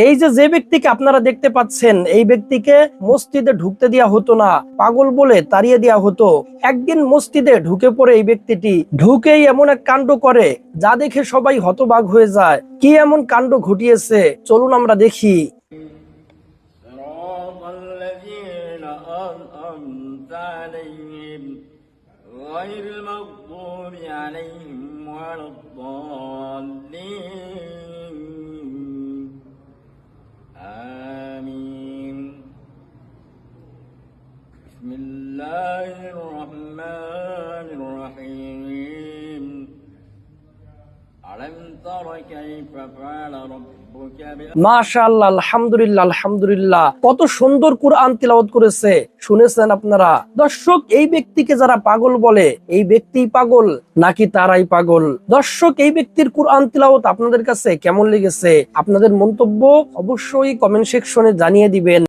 এই যে ব্যক্তিকে আপনারা দেখতে পাচ্ছেন, এই ব্যক্তিকে মসজিদে ঢুকতে দেওয়া হতো না, পাগল বলে তাড়িয়ে দেওয়া হতো। একদিন মসজিদে ঢুকে পড়ে এই ব্যক্তিটি ঢুকেই এমন এক কাণ্ড করে যা দেখে সবাই হতবাক হয়ে যায়। কি এমন কাণ্ড ঘটিয়েছে চলুন আমরা দেখি। غير المغضوب عليهم ولا الضالين آمين بسم الله الرحمن الرحيم ألم تر كيف فعل ربك মাশাআল্লাহ, আলহামদুলিল্লাহ আলহামদুলিল্লাহ। কত সুন্দর কুরআন তিলাওয়াত করেছে, শুনেছেন আপনারা? দর্শক, এই ব্যক্তিকে যারা পাগল বলে, এই ব্যক্তি পাগল নাকি তারাই পাগল? দর্শক, এই ব্যক্তির কুরআন তিলাওয়াত আপনাদের কাছে কেমন লেগেছে? আপনাদের মন্তব্য অবশ্যই কমেন্ট সেকশনে জানিয়ে দিবেন।